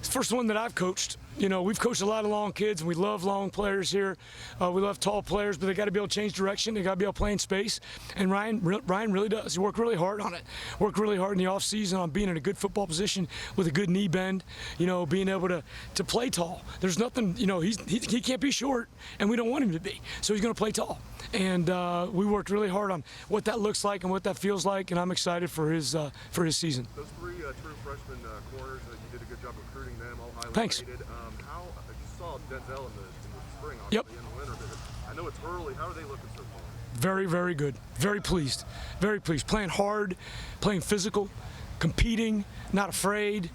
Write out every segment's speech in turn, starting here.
It's the first one that I've coached. You know, we've coached a lot of long kids, and we love long players here. We love tall players, but they got to be able to change direction. They got to be able to play in space. And Ryan really does. He worked really hard on it. Worked really hard in the offseason on being in a good football position with a good knee bend. You know, being able to play tall. There's nothing. You know, he can't be short, and we don't want him to be. So he's going to play tall. And we worked really hard on what that looks like and what that feels like. And I'm excited for his season. Those three true freshman corners, you did a good job recruiting them, all highly Thanks. rated. How you saw Denzel in the spring, obviously, Yep. in the winter, but I know it's early. How are they looking so far? Very, very good. Very pleased. Very pleased. Playing hard, playing physical, competing, not afraid.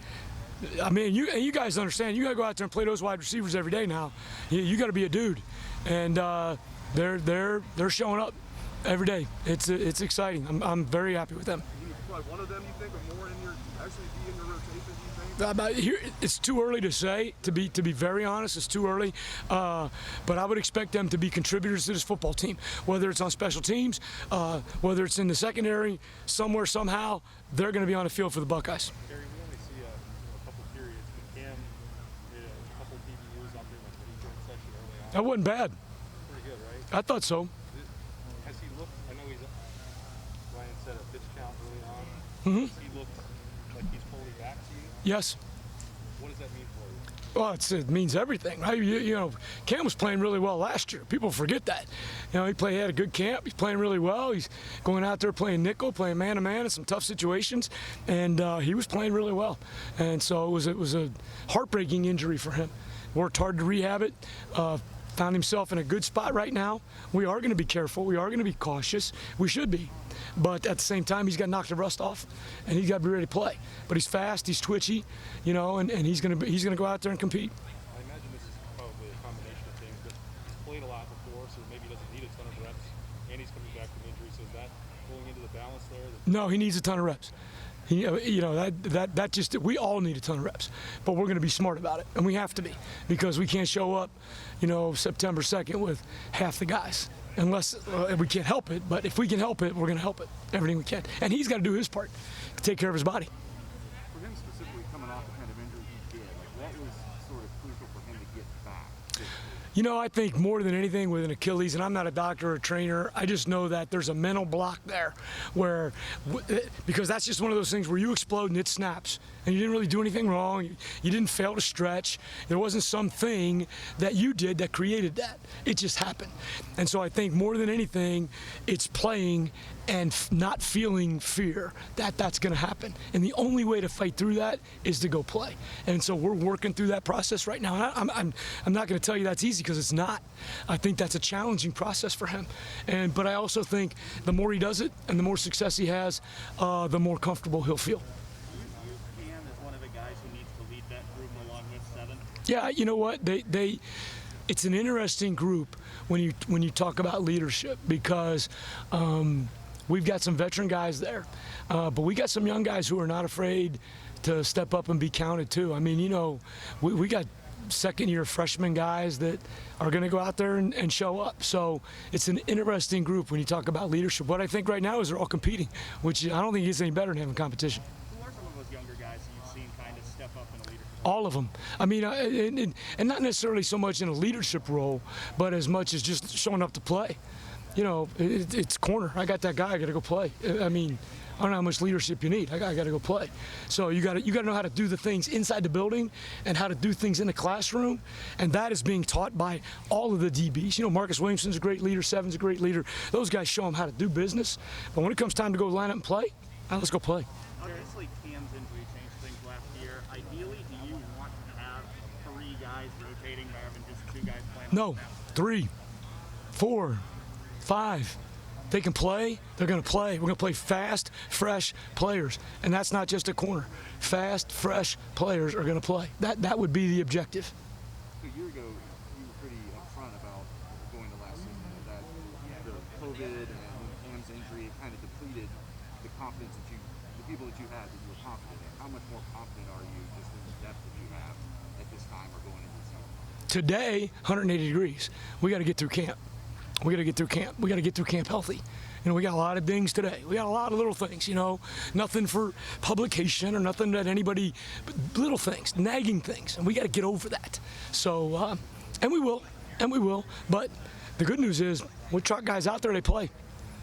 I mean, you guys understand. You got to go out there and play those wide receivers every day now. You got to be a dude, and they're showing up every day. It's exciting. I'm very happy with them. Probably one of them, you think, or more in your actually be in your rotation? You think? It's too early to say. To be very honest, it's too early. But I would expect them to be contributors to this football team, whether it's on special teams, whether it's in the secondary, somewhere, somehow, they're going to be on the field for the Buckeyes. Kerry, we only see a couple periods, but Cam did a couple DBUs out there in the defense session early on. That wasn't bad. Pretty good, right? I thought so. Has he looked? I know Ryan said a pitch count early on. Mm-hmm. Has he looked like he's fully back to you? Yes. What does that mean for you? Well, it means everything, right? You know, Cam was playing really well last year. People forget that. You know, he had a good camp. He's playing really well. He's going out there playing nickel, playing man-to-man in some tough situations, and he was playing really well. And so it was a heartbreaking injury for him. Worked hard to rehab it. Found himself in a good spot right now. We are going to be careful. We are going to be cautious. We should be. But at the same time, he's got to knock the rust off, and he's got to be ready to play. But he's fast, he's twitchy, you know, and he's going to go out there and compete. I imagine this is probably a combination of things, but he's played a lot before, so maybe doesn't need a ton of reps, and he's coming back from injury. So is that going into the balance there? No, he needs a ton of reps. You know, that just, we all need a ton of reps, but we're going to be smart about it, and we have to be, because we can't show up, you know, September 2nd with half the guys, unless we can't help it. But if we can help it, we're going to help it, everything we can. And he's got to do his part to take care of his body. For him specifically, coming off the kind of injury he did, like what was sort of crucial for him to get back? You know, I think more than anything with an Achilles, and I'm not a doctor or a trainer, I just know that there's a mental block there where, because that's just one of those things where you explode and it snaps, and you didn't really do anything wrong. You didn't fail to stretch. There wasn't something that you did that created that. It just happened. And so I think more than anything, it's playing and not feeling fear that that's going to happen. And the only way to fight through that is to go play. And so we're working through that process right now. And I'm not going to tell you that's easy, because it's not. I think that's a challenging process for him. But I also think the more he does it and the more success he has, the more comfortable he'll feel. Cam is one of the guys who needs to lead that group along with 7. Yeah, you know what? It's an interesting group when you talk about leadership, because we've got some veteran guys there, but we got some young guys who are not afraid to step up and be counted too. I mean, you know, we got second-year freshman guys that are going to go out there and show up. So it's an interesting group when you talk about leadership. What I think right now is they're all competing, which I don't think gets any better than having competition. Who are some of those younger guys that you've seen kind of step up in a leadership role? All of them. I mean, and not necessarily so much in a leadership role, but as much as just showing up to play. You know, it's corner. I got that guy. I got to go play. I mean, I don't know how much leadership you need. I got to go play. So you got to know how to do the things inside the building and how to do things in the classroom, and that is being taught by all of the DBs. You know, Marcus Williamson's a great leader. Seven's a great leader. Those guys show them how to do business. But when it comes time to go line up and play, let's go play. Obviously, Cam's injury changed things last year. Ideally, do you want to have 3 guys rotating rather than just 2 guys playing? No, 3, 4, 5. They can play, they're going to play. We're going to play fast, fresh players. And that's not just a corner. Fast, fresh players are going to play. That would be the objective. A year ago, you were pretty upfront about going to last season, that the COVID and Cam's injury kind of depleted the confidence that the people that you had that you were confident in. How much more confident are you just in the depth that you have at this time or going into the season? Today, 180 degrees. We got to get through camp. We got to get through camp. We got to get through camp healthy. You know, we got a lot of dings today. We got a lot of little things, you know, nothing for publication or nothing that anybody, but little things, nagging things, and we got to get over that. So, and we will. But the good news is, we truck guys out there, they play,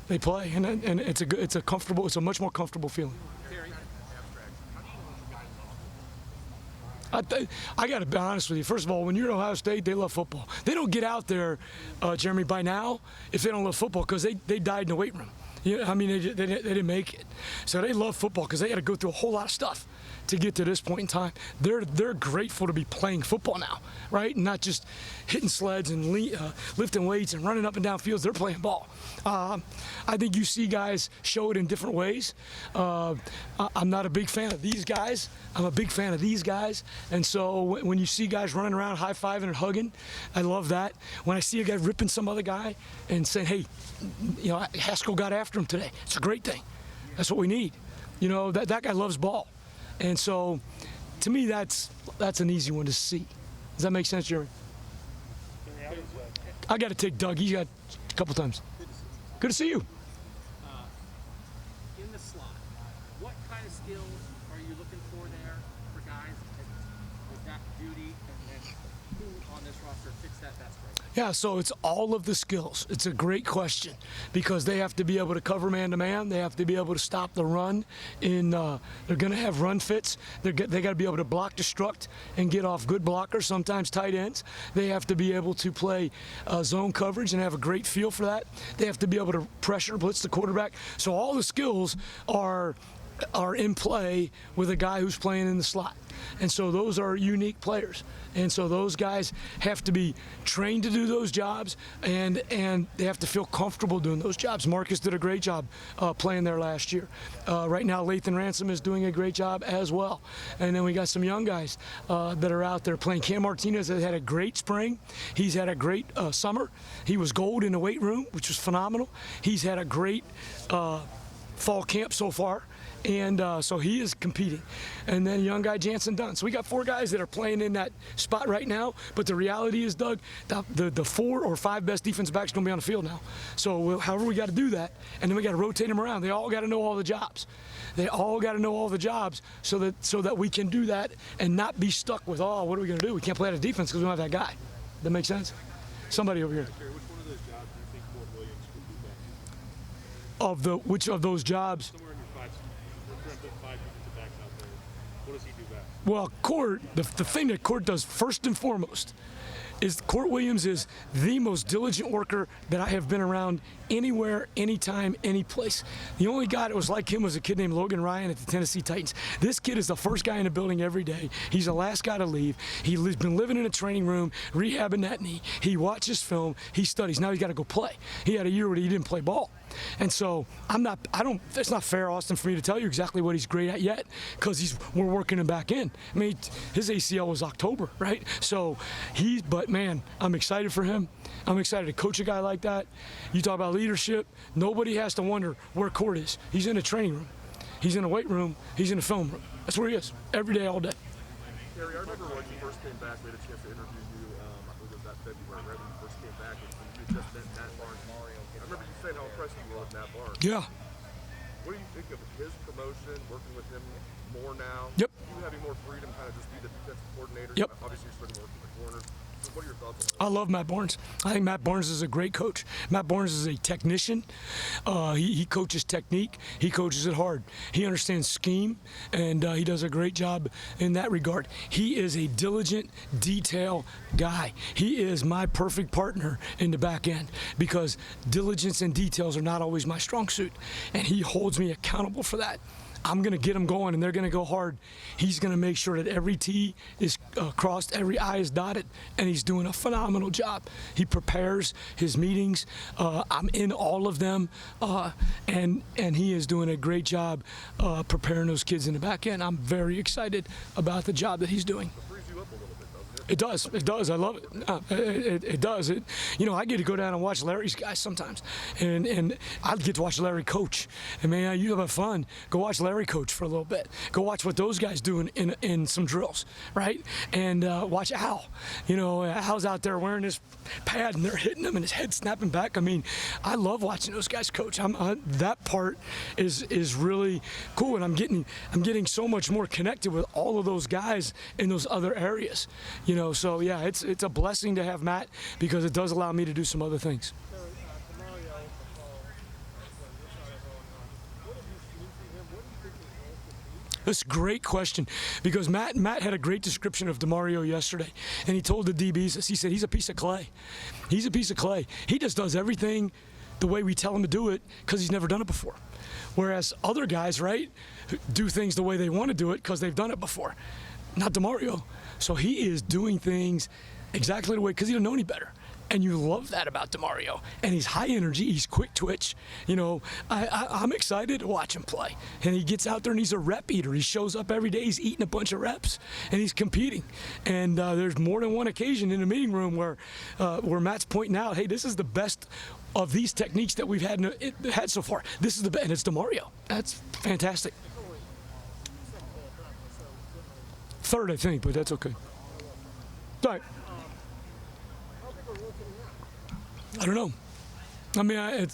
and it's a much more comfortable feeling. I got to be honest with you. First of all, when you're at Ohio State, they love football. They don't get out there, Jeremy, by now if they don't love football, because they died in the weight room. You know, I mean, they didn't make it. So they love football because they had to go through a whole lot of stuff to get to this point in time. They're grateful to be playing football now, right? And not just hitting sleds and lifting weights and running up and down fields. They're playing ball. I think you see guys show it in different ways. I'm not a big fan of these guys. I'm a big fan of these guys. And so when you see guys running around high-fiving and hugging, I love that. When I see a guy ripping some other guy and saying, hey, you know, Haskell got after him today. It's a great thing. That's what we need. You know, that guy loves ball. And so, to me, that's an easy one to see. Does that make sense, Jerry? I got to take Doug. He's got a couple times. Good to see you. In the slot, what kind of skills are you looking for there for guys with that duty, and who on this roster fits that best right now? Yeah, so it's all of the skills. It's a great question because they have to be able to cover man-to-man. They have to be able to stop the run. They're going to have run fits. They got to be able to block, destruct, and get off good blockers, sometimes tight ends. They have to be able to play zone coverage and have a great feel for that. They have to be able to pressure, blitz the quarterback. So all the skills are in play with a guy who's playing in the slot. And so those are unique players. And so those guys have to be trained to do those jobs, and they have to feel comfortable doing those jobs. Marcus did a great job playing there last year. Right now, Lathan Ransom is doing a great job as well. And then we got some young guys that are out there playing. Cam Martinez has had a great spring. He's had a great summer. He was gold in the weight room, which was phenomenal. He's had a great fall camp so far. And so he is competing. And then young guy Jansen Dunn. So we got 4 guys that are playing in that spot right now. But the reality is, Doug, the 4 or 5 best defensive backs are going to be on the field now. So however we got to do that, and then we got to rotate them around. They all got to know all the jobs. They all got to know all the jobs so that we can do that and not be stuck with, oh, what are we going to do? We can't play out of defense because we don't have that guy. That makes sense? Somebody over here. Which one of those jobs do you think Fort Williams would do best? Which of those jobs? Somewhere in your 5 defensive backs out there. What does he do best? Well, Court, the thing that Court does first and foremost is Court Williams is the most diligent worker that I have been around anywhere, anytime, any place. The only guy that was like him was a kid named Logan Ryan at the Tennessee Titans. This kid is the first guy in the building every day. He's the last guy to leave. He's been living in a training room, rehabbing that knee. He watches film, he studies. Now he's got to go play. He had a year where he didn't play ball. And so it's not fair, Austin, for me to tell you exactly what he's great at yet, because we're working him back in. I mean, his ACL was October, right? So but man, I'm excited for him. I'm excited to coach a guy like that. You talk about leadership. Nobody has to wonder where Court is. He's in a training room. He's in a weight room. He's in a film room. That's where he is, every day, all day. Kerry, I remember when you first came back, we had a chance to interview you, I believe it was that February, right when you first came back, and you had just met Matt Barnes. I remember you saying how impressed you were with Matt Barnes. Yeah. What do you think of his promotion, working with him more now? Yep. You having more freedom, kind of just be the defensive coordinator? Yep. Obviously, you're starting to work with the corners. So what are your thoughts on that? I love Matt Barnes. I think Matt Barnes is a great coach. Matt Barnes is a technician. He coaches technique. He coaches it hard. He understands scheme, and he does a great job in that regard. He is a diligent, detail guy. He is my perfect partner in the back end because diligence and details are not always my strong suit, and he holds me accountable for that. I'm going to get them going, and they're going to go hard. He's going to make sure that every T is crossed, every I is dotted, and he's doing a phenomenal job. He prepares his meetings. I'm in all of them, and he is doing a great job preparing those kids in the back end. I'm very excited about the job that he's doing. It frees you up a little bit, doesn't It does. It does. I love it. It does. I get to go down and watch Larry's guys sometimes, and I get to watch Larry coach. And man, you have fun. Go watch Larry coach for a little bit. Go watch what those guys do in some drills, right? And watch Al. Al's out there wearing his pad, and they're hitting him, and his head snapping back. I mean, I love watching those guys coach. That part is really cool, and I'm getting so much more connected with all of those guys in those other areas. So yeah, it's a blessing to have Matt because it does allow me to do some other things. That's a great question because Matt had a great description of DeMario yesterday, and he told the DBs this. He said he's a piece of clay. He's a piece of clay. He just does everything the way we tell him to do it because he's never done it before. Whereas other guys, right, do things the way they want to do it because they've done it before. Not DeMario. So he is doing things exactly the way because he doesn't know any better. And you love that about DeMario. And he's high energy. He's quick twitch. I'm excited to watch him play. And he gets out there and he's a rep eater. He shows up every day. He's eating a bunch of reps and he's competing. And there's more than one occasion in the meeting room where Matt's pointing out, hey, this is the best of these techniques that we've had so far. This is the best, and it's DeMario. That's fantastic. Third, I think, but that's okay. All right. I don't know. I mean,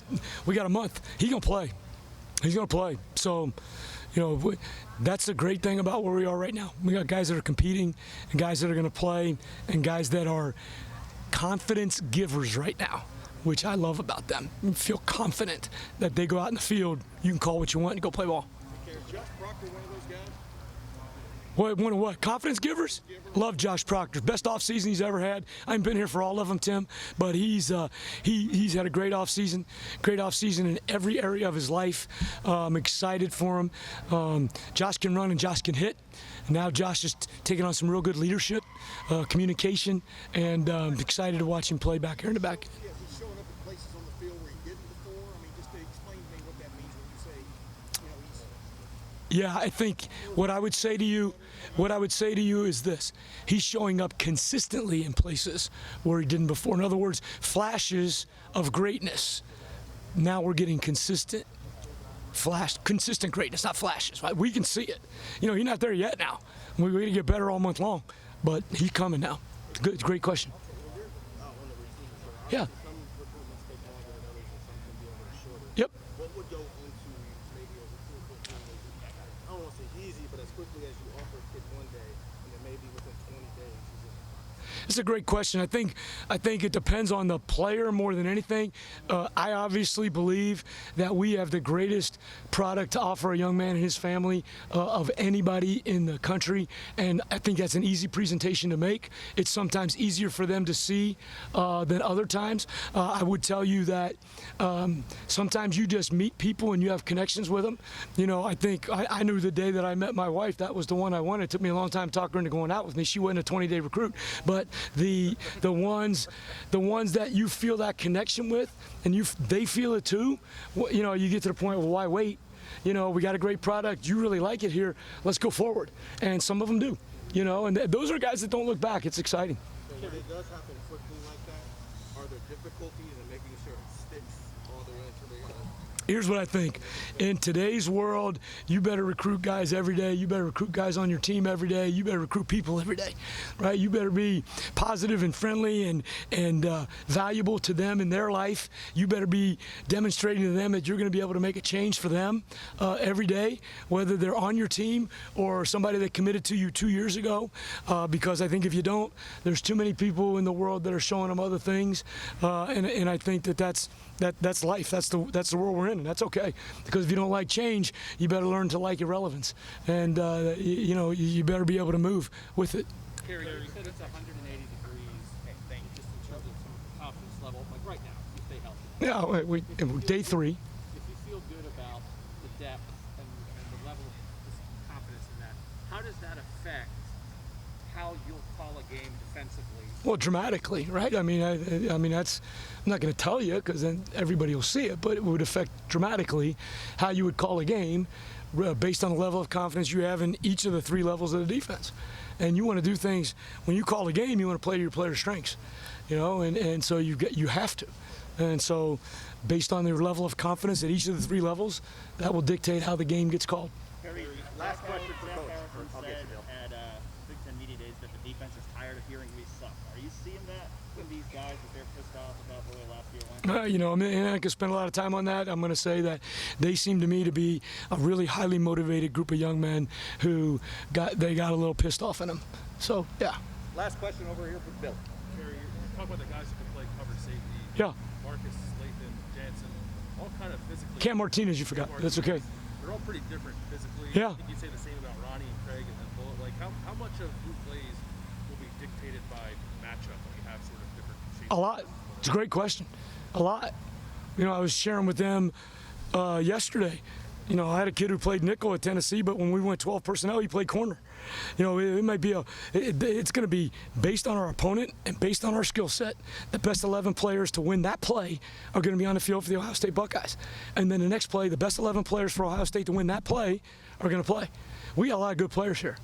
we got a month. He's gonna play. He's gonna play. So, that's the great thing about where we are right now. We got guys that are competing, and guys that are gonna play, and guys that are confidence givers right now, which I love about them. You feel confident that they go out in the field. You can call what you want and go play ball. Okay, is Josh Proctor one of those guys? What? Confidence givers? Love Josh Proctor. Best offseason he's ever had. I haven't been here for all of them, Tim, but he's had a great offseason. Great offseason in every area of his life. I'm excited for him. Josh can run and Josh can hit. And now Josh is taking on some real good leadership, communication, and excited to watch him play back here in the back. Yeah, he's showing up in places on the field where he didn't before. I mean, just to explain to me what that means when you say, he's... Yeah, I think what I would say to you is this. He's showing up consistently in places where he didn't before. In other words, flashes of greatness. Now we're getting consistent greatness, not flashes. Right? We can see it. You're not there yet now. We're going to get better all month long, but he's coming now. Good, great question. Yeah. Yep. What would go into maybe a recruitment plan? I don't want to say easy, but as quickly as you offer a kid one day, and then maybe within 20 days, It's a great question. I think it depends on the player more than anything. I obviously believe that we have the greatest product to offer a young man and his family of anybody in the country, and I think that's an easy presentation to make. It's sometimes easier for them to see than other times. I would tell you that sometimes you just meet people and you have connections with them. I think I knew the day that I met my wife, that was the one I wanted. It took me a long time to talk her into going out with me. She wasn't a 20-day recruit, but the ones that you feel that connection with and they feel it too, you get to the point, well, why wait? We got a great product. You really like it here. Let's go forward. And some of them do, and those are guys that don't look back. It's exciting. so when it does happen quickly like that, are there difficulties in making sure it sticks all the way until the end? Here's what I think. In today's world, you better recruit guys every day. You better recruit guys on your team every day. You better recruit people every day, right? You better be positive and friendly and valuable to them in their life. You better be demonstrating to them that you're going to be able to make a change for them every day, whether they're on your team or somebody that committed to you 2 years ago. Because I think if you don't, there's too many people in the world that are showing them other things, and I think that's life. That's the world we're in, and that's okay. Because if you don't like change, you better learn to like irrelevance, and you better be able to move with it. Kerry, you said it's 180 degrees, just in terms of some confidence level. Like right now, you stay healthy. Yeah, day 3. If you feel good about the depth and the level of confidence in that, how does that affect how how you'll call a game defensively? Well, dramatically, right? I mean, I mean that's. I'm not going to tell you because then everybody will see it, but it would affect dramatically how you would call a game based on the level of confidence you have in each of the 3 levels of the defense. And you want to do things when you call a game. You want to play to your players' strengths, you know, and so you have to. And so, based on their level of confidence at each of the 3 levels, that will dictate how the game gets called. Kerry, Last question for Jeff Coach. Harrison I'll get said you, Bill. at Big Ten Media Days that the defense is tired of hearing we suck. Are you seeing that from these guys that they're pissed off about the way last year went? You know, I mean, and I could spend a lot of time on that. I'm going to say that they seem to me to be a really highly motivated group of young men who got a little pissed off in them. So, yeah. Last question over here for Bill. Kerry, you talk about the guys who can play cover safety. Yeah. Marcus, Lathan, Jansen, all kind of physically. Cam Martinez, you forgot. That's okay. They're all pretty different physically. Yeah. I think you'd say the same about Ronnie and Craig and then Bullet. Like, how much of who plays will be dictated by matchup when you have sort of different shapes? A lot. It's a great question. A lot. You know, I was sharing with them yesterday. You know, I had a kid who played nickel at Tennessee, but when we went 12 personnel, he played corner. You know, it might be it's going to be based on our opponent and based on our skill set. The best 11 players to win that play are going to be on the field for the Ohio State Buckeyes. And then the next play, the best 11 players for Ohio State to win that play are going to play. We got a lot of good players here.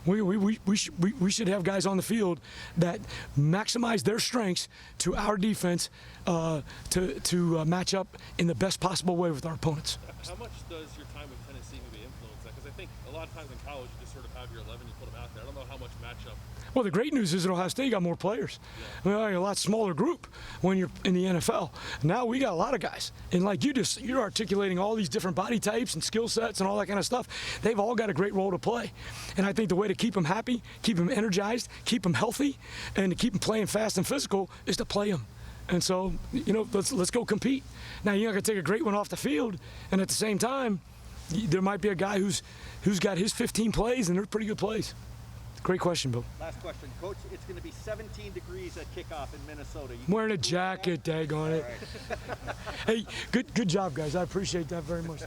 We should have guys on the field that maximize their strengths to our defense to match up in the best possible way with our opponents. How much does your time with Tennessee maybe influence that? Because I think a lot of times in college, you just sort of have your 11, you put them out there. I don't know how much matchup. Well, the great news is that Ohio State got more players. I mean, a lot smaller group when you're in the NFL. Now we got a lot of guys. And like you're articulating all these different body types and skill sets and all that kind of stuff. They've all got a great role to play. And I think the way to keep them happy, keep them energized, keep them healthy, and to keep them playing fast and physical is to play them. And so, you know, let's go compete. Now, you're not going to take a great one off the field, and at the same time, there might be a guy who's got his 15 plays, and they're pretty good plays. Great question, Bill. Last question, Coach. It's going to be 17 degrees at kickoff in Minnesota. I'm wearing a jacket, daggone it. Hey, good job, guys. I appreciate that very much.